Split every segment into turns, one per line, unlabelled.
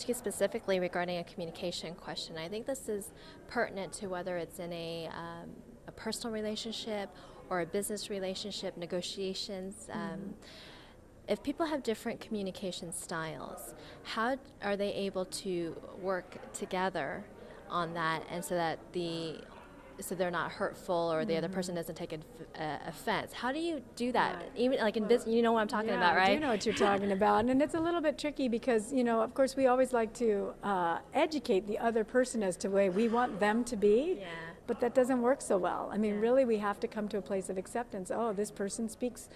you specifically regarding a communication question. I think this is pertinent to whether it's in a personal relationship or a business relationship, negotiations. If people have different communication styles, how are they able to work together on that, and so they're not hurtful, or the other person doesn't take offense? How do you do that?
Right.
Even like in business, you know what I'm talking about, right?
I do know what you're talking about, and it's a little bit tricky because, of course, we always like to educate the other person as to the way we want them to be.
Yeah.
But that doesn't work so well. I mean,
Yeah.
really, we have to come to a place of acceptance. Oh, this person speaks,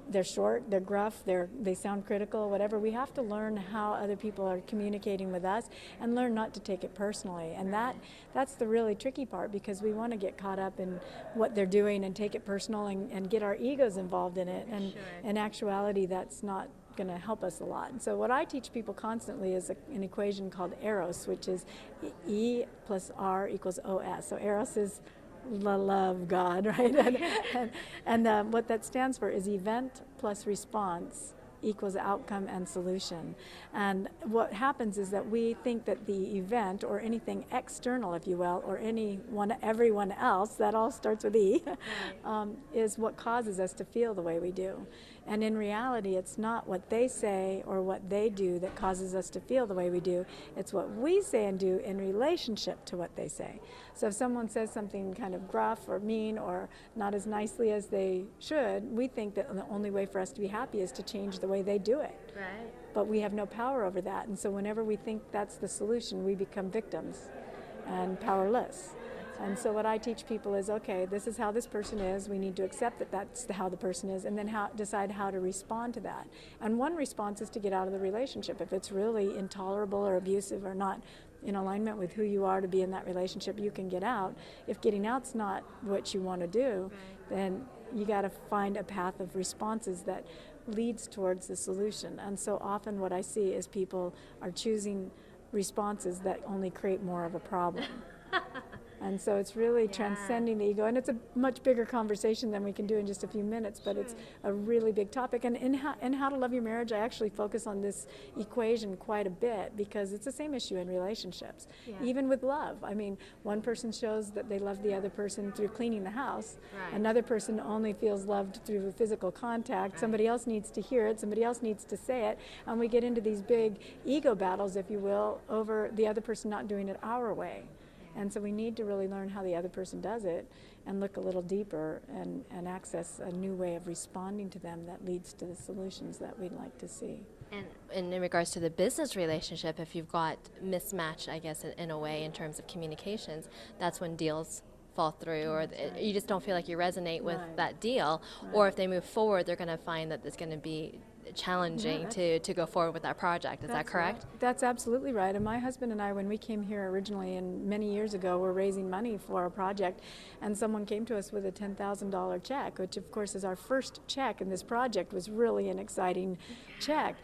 they're short, they're gruff, they sound critical, whatever. We have to learn how other people are communicating with us and learn not to take it personally. And that's the really tricky part, because we want to get caught up in what they're doing and take it personal and get our egos involved in it. And
Sure.
in actuality, that's not going to help us a lot. And so what I teach people constantly is an equation called Eros, which is E plus R equals OS. So Eros is the love God, right? and what that stands for is event plus response equals outcome and solution. And what happens is that we think that the event, or anything external, if you will, or everyone else, that all starts with E, is what causes us to feel the way we do. And in reality, it's not what they say or what they do that causes us to feel the way we do. It's what we say and do in relationship to what they say. So if someone says something kind of gruff or mean or not as nicely as they should, we think that the only way for us to be happy is to change the way they do it.
Right.
But we have no power over that. And so whenever we think that's the solution, we become victims and powerless. And so what I teach people is, okay, this is how this person is. We need to accept that that's how the person is, and then decide how to respond to that. And one response is to get out of the relationship. If it's really intolerable or abusive or not in alignment with who you are to be in that relationship, you can get out. If getting out's not what you want to do, then you got to find a path of responses that leads towards the solution. And so often what I see is people are choosing responses that only create more of a problem. And so it's really transcending the ego, and it's a much bigger conversation than we can do in just a few minutes, but it's a really big topic. And in How to Love Your Marriage, I actually focus on this equation quite a bit, because it's the same issue in relationships, even with love. I mean, one person shows that they love the other person through cleaning the house.
Right.
Another person only feels loved through physical contact. Right. Somebody else needs to hear it. Somebody else needs to say it. And we get into these big ego battles, if you will, over the other person not doing it our way. And so we need to really learn how the other person does it and look a little deeper and access a new way of responding to them that leads to the solutions that we'd like to see.
And in regards to the business relationship, if you've got mismatch, I guess, in a way, in terms of communications, that's when deals fall through, or you just don't feel like you resonate with that deal. Right. Or if they move forward, they're going to find that it's going to be challenging to go forward with that project. Is that correct?
Right. That's absolutely right. And my husband and I, when we came here originally and many years ago, were raising money for a project, and someone came to us with a $10,000 check, which of course is our first check, and this project was really an exciting check.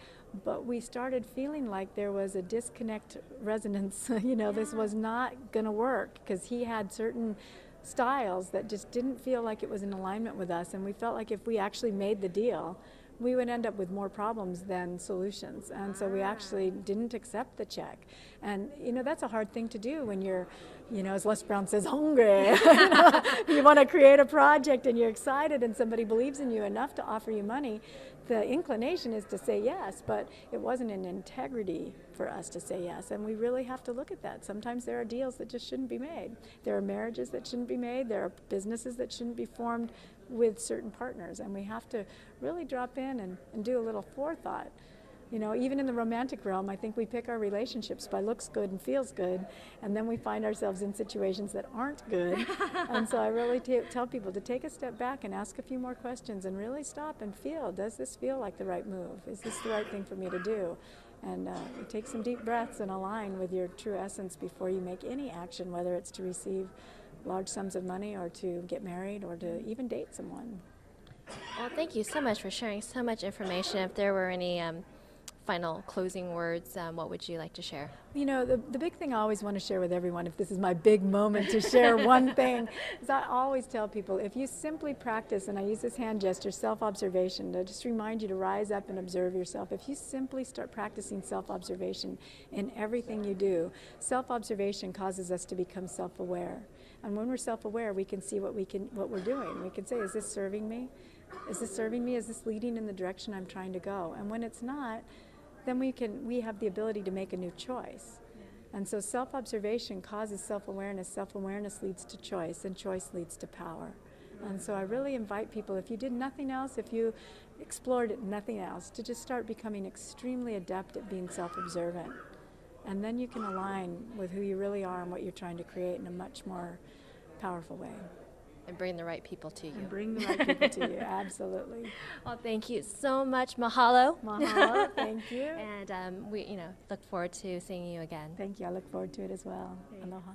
But we started feeling like there was a disconnect resonance. This was not going to work, because he had certain styles that just didn't feel like it was in alignment with us, and we felt like if we actually made the deal, we would end up with more problems than solutions. And so we actually didn't accept the check. And, that's a hard thing to do when you're, as Les Brown says, hungry. You want to create a project and you're excited and somebody believes in you enough to offer you money. The inclination is to say yes, but it wasn't in integrity for us to say yes. And we really have to look at that. Sometimes there are deals that just shouldn't be made. There are marriages that shouldn't be made. There are businesses that shouldn't be formed with certain partners. And we have to really drop in and do a little forethought. Even in the romantic realm, I think we pick our relationships by looks good and feels good, and then we find ourselves in situations that aren't good. And so I really tell people to take a step back and ask a few more questions and really stop and feel, does this feel like the right move? Is this the right thing for me to do? And take some deep breaths and align with your true essence before you make any action, whether it's to receive large sums of money or to get married or to even date someone.
Well, thank you so much for sharing so much information. If there were any final closing words, what would you like to share?
You know, the big thing I always want to share with everyone, if this is my big moment to share one thing, is I always tell people, if you simply practice, and I use this hand gesture, self-observation, to just remind you to rise up and observe yourself. If you simply start practicing self-observation in everything you do, self-observation causes us to become self-aware. And when we're self-aware, we can see what we're doing. We can say, is this serving me? Is this serving me? Is this leading in the direction I'm trying to go? And when it's not, then we have the ability to make a new choice. And so self-observation causes self-awareness. Self-awareness leads to choice, and choice leads to power. And so I really invite people, if you did nothing else, if you explored nothing else, to just start becoming extremely adept at being self-observant. And then you can align with who you really are and what you're trying to create in a much more powerful way.
And bring the right people to you.
And bring the right people to you, absolutely.
Well, thank you so much. Mahalo.
Mahalo, thank you.
And we, look forward to seeing you again.
Thank you. I look forward to it as well. Aloha.